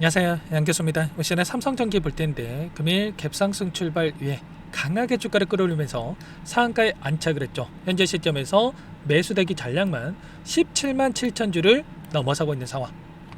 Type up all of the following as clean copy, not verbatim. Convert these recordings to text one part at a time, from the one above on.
안녕하세요, 양교수입니다. 올 시간에 삼성전기 볼 텐데 금일 갭상승 출발 위에 강하게 주가를 끌어올리면서 상한가에 안착을 했죠. 현재 시점에서 매수대기 잔량만 17만 7천 주를 넘어서고 있는 상황.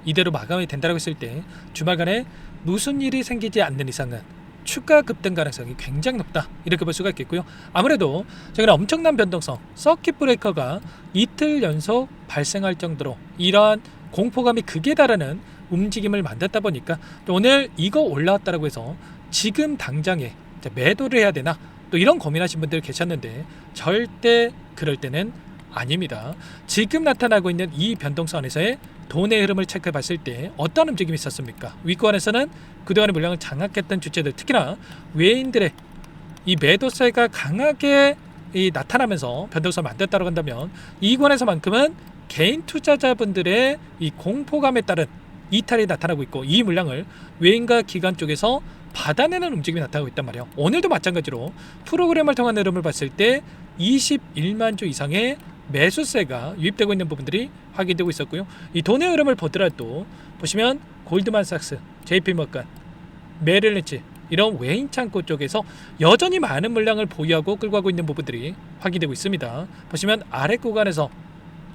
이대로 마감이 된다고 했을 때 주말간에 무슨 일이 생기지 않는 이상은 추가 급등 가능성이 굉장히 높다, 이렇게 볼 수가 있겠고요. 아무래도 최근에 엄청난 변동성, 서킷 브레이커가 이틀 연속 발생할 정도로 이러한 공포감이 극에 달하는 움직임을 만들다 보니까 또 오늘 이거 올라왔다라고 해서 지금 당장에 매도를 해야 되나, 또 이런 고민하신 분들 계셨는데 절대 그럴 때는 아닙니다. 지금 나타나고 있는 이 변동선에서의 돈의 흐름을 체크해 봤을 때 어떤 움직임이 있었습니까? 윗권에서는 그동안의 물량을 장악했던 주체들, 특히나 외인들의 이 매도세가 강하게 나타나면서 변동성을 만들었다고 한다면, 이권에서만큼은 개인 투자자분들의 이 공포감에 따른 이탈이 나타나고 있고, 이 물량을 외인과 기관 쪽에서 받아내는 움직임이 나타나고 있단 말이에요. 오늘도 마찬가지로 프로그램을 통한 흐름을 봤을 때 21만 주 이상의 매수세가 유입되고 있는 부분들이 확인되고 있었고요. 이 돈의 흐름을 보더라도 보시면 골드만삭스, JP모건, 메릴린치 이런 외인 창고 쪽에서 여전히 많은 물량을 보유하고 끌고 가고 있는 부분들이 확인되고 있습니다. 보시면 아래 구간에서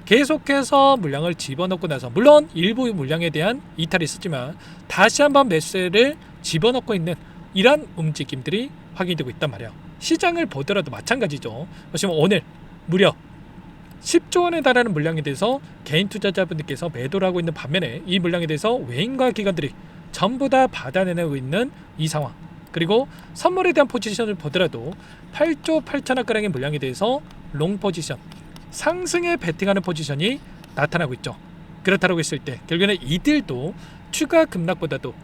계속해서 물량을 집어넣고 나서, 물론 일부 물량에 대한 이탈이 있었지만 다시 한번 매수세를 집어넣고 있는 이런 움직임들이 확인되고 있단 말이에요. 시장을 보더라도 마찬가지죠. 보시면 오늘 무려 10조 원에 달하는 물량에 대해서 개인 투자자분들께서 매도를 하고 있는 반면에, 이 물량에 대해서 외인과 기관들이 전부 다 받아내고 있는 이 상황. 그리고 선물에 대한 포지션을 보더라도 8조 8천억 가량의 물량에 대해서 롱 포지션, 상승에 베팅하는 포지션이 나타나고 있죠. 그렇다고 했을 때 결국에는 이들도 추가 급락보다도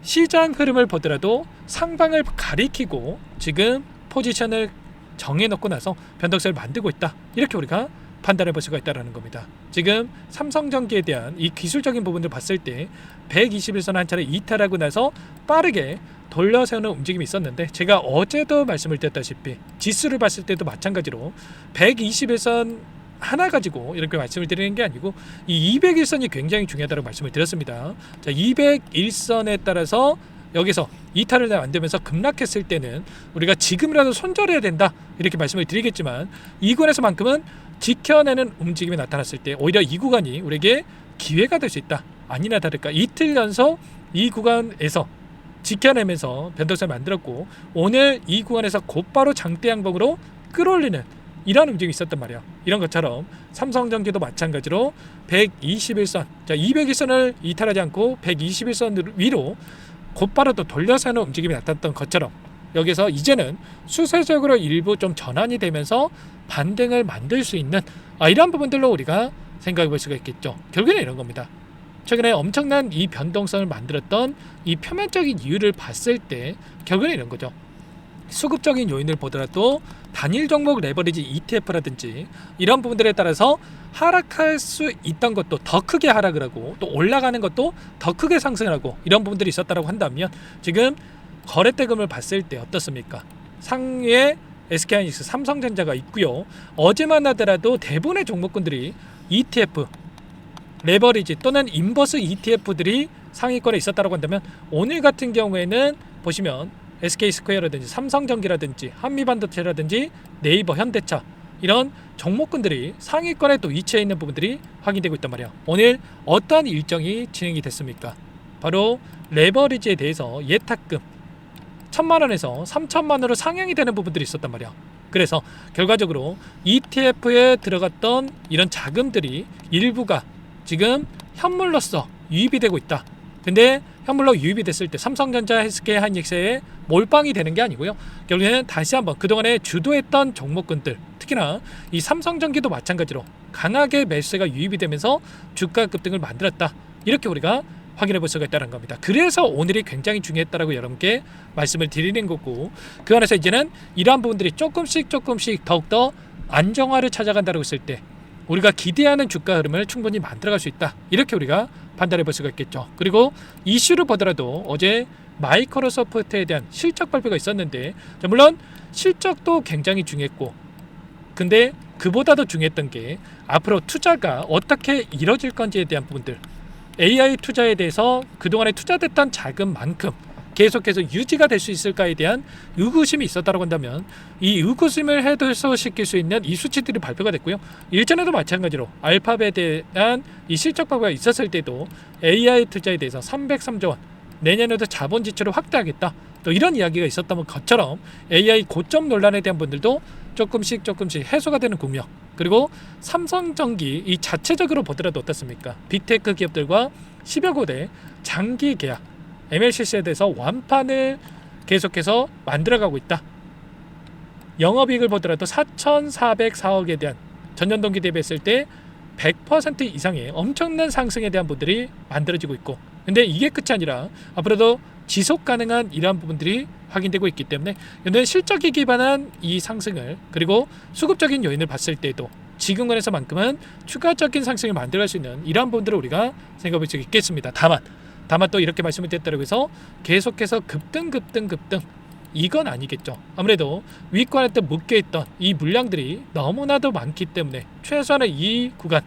시장 흐름을 보더라도 상방을 가리키고 지금 포지션을 정해놓고 나서 변동성을 만들고 있다, 이렇게 우리가 판단해 볼 수가 있다는 겁니다. 지금 삼성전기에 대한 이 기술적인 부분을 봤을 때 121선 한 차례 이탈하고 나서 빠르게 돌려세우는 움직임이 있었는데, 제가 어제도 말씀을 드렸다시피 지수를 봤을 때도 마찬가지로 121선 하나 가지고 이렇게 말씀을 드리는 게 아니고 이 201선이 굉장히 중요하다고 말씀을 드렸습니다. 자, 201선에 따라서 여기서 이탈을 만들면서 급락했을 때는 우리가 지금이라도 손절해야 된다, 이렇게 말씀을 드리겠지만, 이 구간에서만큼은 지켜내는 움직임이 나타났을 때 오히려 이 구간이 우리에게 기회가 될 수 있다. 아니나 다를까 이틀 연속 이 구간에서 지켜내면서 변동성을 만들었고, 오늘 이 구간에서 곧바로 장대 양봉으로 끌어올리는 이런 움직임이 있었단 말이야. 이런 것처럼 삼성전기도 마찬가지로 121선, 자 201선을 이탈하지 않고 121선 위로 곧바로 또 돌려서는 움직임이 나타났던 것처럼, 여기서 이제는 수세적으로 일부 좀 전환이 되면서 반등을 만들 수 있는 이런 부분들로 우리가 생각해 볼 수가 있겠죠. 결국에는 이런 겁니다. 최근에 엄청난 이 변동성을 만들었던 이 표면적인 이유를 봤을 때 결국에는 이런 거죠. 수급적인 요인을 보더라도 단일 종목 레버리지 ETF라든지 이런 부분들에 따라서 하락할 수 있던 것도 더 크게 하락을 하고, 또 올라가는 것도 더 크게 상승을 하고, 이런 부분들이 있었다고 한다면, 지금 거래대금을 봤을 때 어떻습니까? 상위에 SK하이닉스, 삼성전자가 있고요. 어제만 하더라도 대부분의 종목군들이 ETF, 레버리지 또는 인버스 ETF들이 상위권에 있었다고 한다면, 오늘 같은 경우에는 보시면 SK스퀘어라든지 삼성전기라든지 한미반도체라든지 네이버, 현대차 이런 종목군들이 상위권에 또 위치해 있는 부분들이 확인되고 있단 말이에요. 오늘 어떠한 일정이 진행이 됐습니까? 바로 레버리지에 대해서 예탁금 1,000만원에서 3,000만원으로 상향이 되는 부분들이 있었단 말이야. 그래서 결과적으로 ETF에 들어갔던 이런 자금들이 일부가 지금 현물로서 유입이 되고 있다. 근데 현물로 유입이 됐을 때 삼성전자, SK하이닉스에 몰빵이 되는 게 아니고요. 결국에는 다시 한번 그동안에 주도했던 종목군들, 특히나 이 삼성전기도 마찬가지로 강하게 매수세가 유입이 되면서 주가 급등을 만들었다, 이렇게 우리가 확인해 볼 수가 있다는 겁니다. 그래서 오늘이 굉장히 중요했다라고 여러분께 말씀을 드리는 거고, 그 안에서 이제는 이러한 부분들이 조금씩 더욱더 안정화를 찾아간다고 했을 때 우리가 기대하는 주가 흐름을 충분히 만들어갈 수 있다, 이렇게 우리가 판단해 볼 수가 있겠죠. 그리고 이슈를 보더라도 어제 마이크로소프트에 대한 실적 발표가 있었는데, 물론 실적도 굉장히 중요했고, 근데 그보다도 중요했던 게 앞으로 투자가 어떻게 이뤄질 건지에 대한 부분들, AI 투자에 대해서 그동안에 투자됐던 자금만큼 계속해서 유지가 될 수 있을까에 대한 의구심이 있었다고 한다면 이 의구심을 해소시킬 수 있는 이 수치들이 발표가 됐고요. 일전에도 마찬가지로 알파벳에 대한 이 실적 발표가 있었을 때도 AI 투자에 대해서 303조 원 내년에도 자본 지출을 확대하겠다. 또 이런 이야기가 있었던 것처럼 AI 고점 논란에 대한 분들도 조금씩 해소가 되는 국면. 그리고 삼성전기 이 자체적으로 보더라도 어떻습니까? 빅테크 기업들과 10여 곳의 장기 계약 MLCC에 대해서 완판을 계속해서 만들어가고 있다. 영업이익을 보더라도 4,404억에 대한 전년 동기 대비했을 때 100% 이상의 엄청난 상승에 대한 부분들이 만들어지고 있고, 근데 이게 끝이 아니라 앞으로도 지속 가능한 이러한 부분들이 확인되고 있기 때문에 이런 실적에 기반한 이 상승을, 그리고 수급적인 요인을 봤을 때도 지금권에서만큼은 추가적인 상승을 만들어갈 수 있는 이러한 부분들을 우리가 생각해 볼 수 있겠습니다. 다만 또 이렇게 말씀을 드렸다고 해서 계속해서 급등 이건 아니겠죠. 아무래도 윗관에 또 묶여있던 이 물량들이 너무나도 많기 때문에 최소한의 이 구간,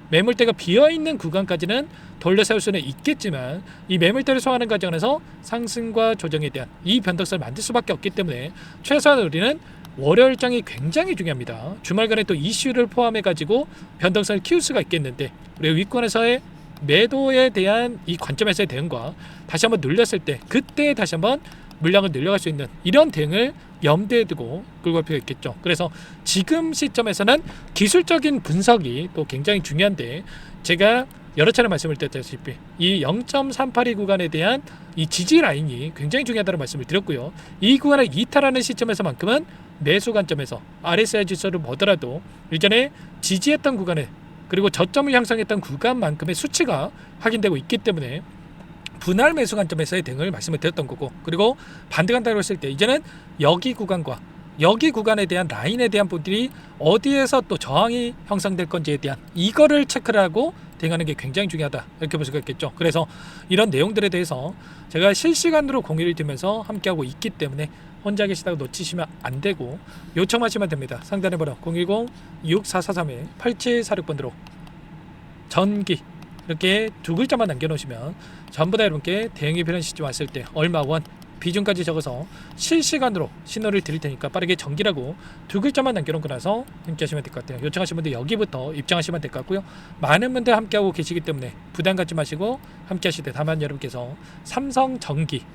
매물대가 비어있는 구간까지는 돌려세울 수는 있겠지만 이 매물대를 소화하는 과정에서 상승과 조정에 대한 이 변동성을 만들 수밖에 없기 때문에 최소한 우리는 월요 일정이 굉장히 중요합니다. 주말간에 또 이슈를 포함해가지고 변동성을 키울 수가 있겠는데, 우리 윗권에서의 매도에 대한 이 관점에서의 대응과 다시 한번 눌렸을 때 그때 다시 한번 물량을 늘려갈 수 있는 이런 대응을 염두에 두고 끌고 갈 필요가 있겠죠. 그래서 지금 시점에서는 기술적인 분석이 또 굉장히 중요한데, 제가 여러 차례 말씀을 드렸다시피 이 0.382 구간에 대한 이 지지 라인이 굉장히 중요하다는 말씀을 드렸고요. 이 구간을 이탈하는 시점에서만큼은 매수 관점에서 RSI 지수를 보더라도 일전에 지지했던 구간에, 그리고 저점을 형성했던 구간만큼의 수치가 확인되고 있기 때문에 분할 매수 관점에서의 대응을 말씀을 드렸던 거고, 그리고 반대 간다고 했을 때 이제는 여기 구간과 여기 구간에 대한 라인에 대한 부분들이 어디에서 또 저항이 형성될 건지에 대한 이거를 체크를 하고 대응하는 게 굉장히 중요하다, 이렇게 볼 수가 있겠죠. 그래서 이런 내용들에 대해서 제가 실시간으로 공유를 드리면서 함께하고 있기 때문에 혼자 계시다가 놓치시면 안 되고 요청하시면 됩니다. 상단에 번호 010-6443-8746번으로 전기 이렇게 두 글자만 남겨놓으시면 전부 다 여러분께 대응이 필요한 시점 왔을 때 얼마 원 비중까지 적어서 실시간으로 신호를 드릴 테니까 빠르게 전기라고 두 글자만 남겨놓고 나서 함께 하시면 될 것 같아요. 요청하신 분들 여기부터 입장하시면 될 것 같고요. 많은 분들 함께하고 계시기 때문에 부담 갖지 마시고 함께 하실 때, 다만 여러분께서 삼성전기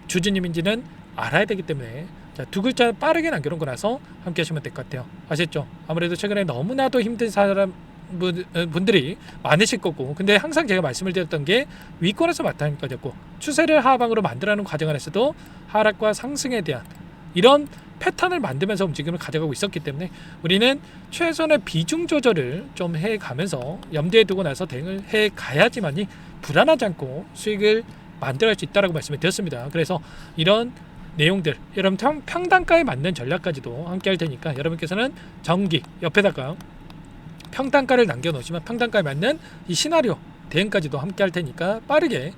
주주님인지는 알아야 되기 때문에 두 글자 빠르게 남겨놓고 나서 함께 하시면 될 것 같아요. 아셨죠? 아무래도 최근에 너무나도 힘든 분들이 많으실 거고, 근데 항상 제가 말씀을 드렸던 게 위권에서 마찬가지였고, 추세를 하방으로 만들어가는 과정 안에서도 하락과 상승에 대한 이런 패턴을 만들면서 움직임을 가져가고 있었기 때문에 우리는 최선의 비중 조절을 좀 해가면서 염두에 두고 나서 대응을 해가야지만이 불안하지 않고 수익을 만들어갈 수 있다고 말씀을 드렸습니다. 그래서 이런 내용들, 여러분 평단가에 맞는 전략까지도 함께 할 테니까 여러분께서는 전기 옆에다가 평단가를 남겨놓으시면 평단가에 맞는 이 시나리오 대응까지도 함께 할 테니까 빠르게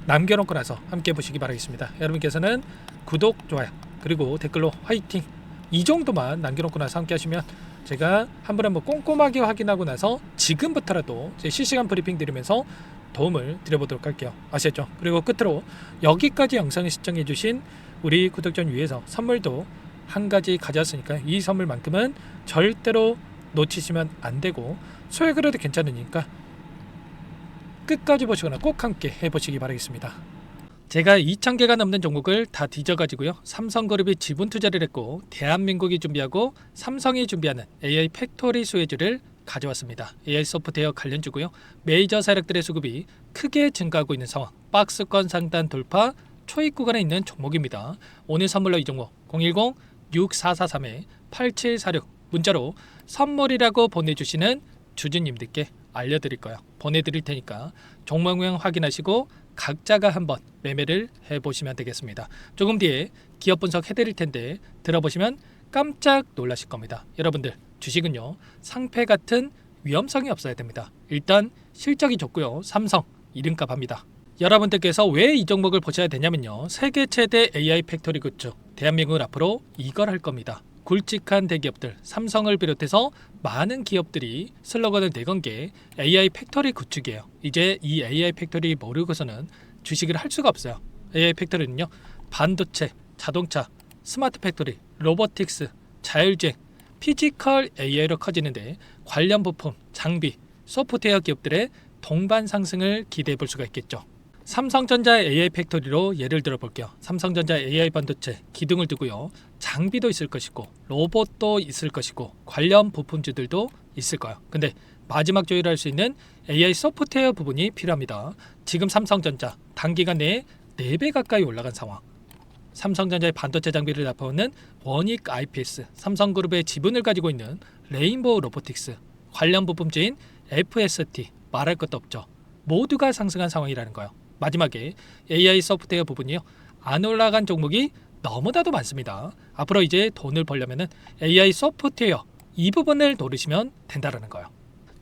남겨놓고 나서 함께 보시기 바라겠습니다. 여러분께서는 구독, 좋아요, 그리고 댓글로 화이팅 이 정도만 남겨놓고 나서 함께 하시면 제가 한 번 꼼꼼하게 확인하고 나서 지금부터라도 제 실시간 브리핑 드리면서 도움을 드려보도록 할게요. 아시겠죠? 그리고 끝으로 여기까지 영상을 시청해 주신 우리 구독자님 위해서 선물도 한 가지 가져왔으니까 이 선물만큼은 절대로 놓치시면 안 되고, 소액으로 해도 괜찮으니까 끝까지 보시거나 꼭 함께 해보시기 바라겠습니다. 제가 2,000개가 넘는 종목을 다 뒤져가지고요, 삼성그룹이 지분 투자를 했고 대한민국이 준비하고 삼성이 준비하는 AI 팩토리 수혜주를 가져왔습니다. AI 소프트웨어 관련주고요. 메이저 세력들의 수급이 크게 증가하고 있는 상황, 박스권 상단 돌파 초입 구간에 있는 종목입니다. 오늘 선물로 이 종목 010-6443-8746 문자로 선물이라고 보내주시는 주주님들께 알려드릴 거예요. 보내드릴 테니까 종목명 확인하시고 각자가 한번 매매를 해보시면 되겠습니다. 조금 뒤에 기업 분석 해드릴 텐데 들어보시면 깜짝 놀라실 겁니다. 여러분들 주식은요, 상패 같은 위험성이 없어야 됩니다. 일단 실적이 좋고요, 삼성 이름값 합니다. 여러분들께서 왜 이 종목을 보셔야 되냐면요, 세계 최대 AI 팩토리 굿즈 대한민국은 앞으로 이걸 할 겁니다. 굵직한 대기업들 삼성을 비롯해서 많은 기업들이 슬로건을 내건 게 AI 팩토리 구축이에요. 이제 이 AI 팩토리 모르고서는 주식을 할 수가 없어요. AI 팩토리는요, 반도체, 자동차, 스마트 팩토리, 로보틱스, 자율주행, 피지컬 AI로 커지는데 관련 부품, 장비, 소프트웨어 기업들의 동반 상승을 기대해 볼 수가 있겠죠. 삼성전자 AI 팩토리로 예를 들어 볼게요. 삼성전자 AI 반도체 기둥을 두고요. 장비도 있을 것이고 로봇도 있을 것이고 관련 부품주들도 있을 거예요. 근데 마지막 조율할 수 있는 AI 소프트웨어 부분이 필요합니다. 지금 삼성전자 단기간 내에 4배 가까이 올라간 상황. 삼성전자의 반도체 장비를 납품하는 원익 IPS, 삼성그룹의 지분을 가지고 있는 레인보우 로보틱스, 관련 부품주인 FST 말할 것도 없죠. 모두가 상승한 상황이라는 거예요. 마지막에 AI 소프트웨어 부분이요. 안 올라간 종목이 너무나도 많습니다. 앞으로 이제 돈을 벌려면 AI 소프트웨어 이 부분을 노리시면 된다는 거예요.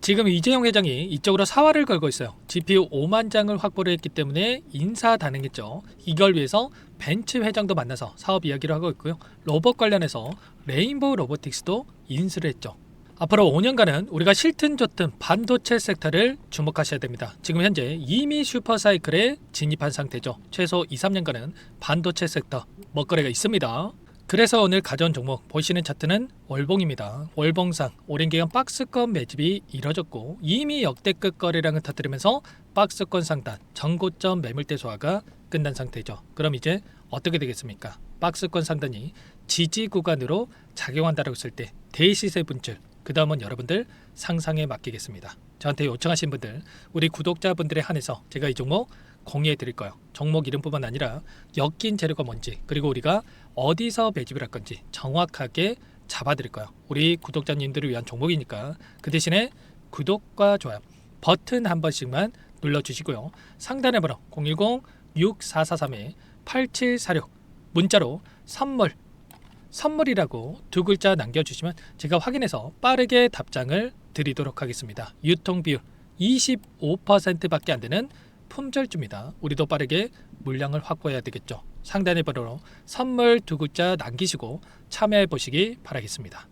지금 이재용 회장이 이쪽으로 사활을 걸고 있어요. GPU 5만 장을 확보를 했기 때문에 인사단행했죠. 이걸 위해서 벤츠 회장도 만나서 사업 이야기를 하고 있고요. 로봇 관련해서 레인보우 로보틱스도 인수를 했죠. 앞으로 5년간은 우리가 싫든 좋든 반도체 섹터를 주목하셔야 됩니다. 지금 현재 이미 슈퍼사이클에 진입한 상태죠. 최소 2-3년간은 반도체 sek터 먹거리가 있습니다. 그래서 오늘 가져온 종목 보시는 차트는 월봉입니다. 월봉상 오랜 기간 박스권 매집이 이뤄졌고 이미 역대급 거래량을 터뜨리면서 박스권 상단 전고점 매물대 소화가 끝난 상태죠. 그럼 이제 어떻게 되겠습니까? 박스권 상단이 지지 구간으로 작용한다고 했을 때 대시세 분출, 그 다음은 여러분들 상상에 맡기겠습니다. 저한테 요청하신 분들, 우리 구독자분들에 한해서 제가 이 종목 공유해 드릴 거예요. 종목 이름뿐만 아니라 엮인 재료가 뭔지, 그리고 우리가 어디서 매집을 할 건지 정확하게 잡아 드릴 거예요. 우리 구독자님들을 위한 종목이니까 그 대신에 구독과 좋아요 버튼 한 번씩만 눌러주시고요. 상단의 번호 010-6443-8746 문자로 선물이라고 2글자 남겨주시면 제가 확인해서 빠르게 답장을 드리도록 하겠습니다. 유통비율 25%밖에 안 되는 품절주입니다. 우리도 빠르게 물량을 확보해야 되겠죠. 상단의 번호로 선물 2글자 남기시고 참여해 보시기 바라겠습니다.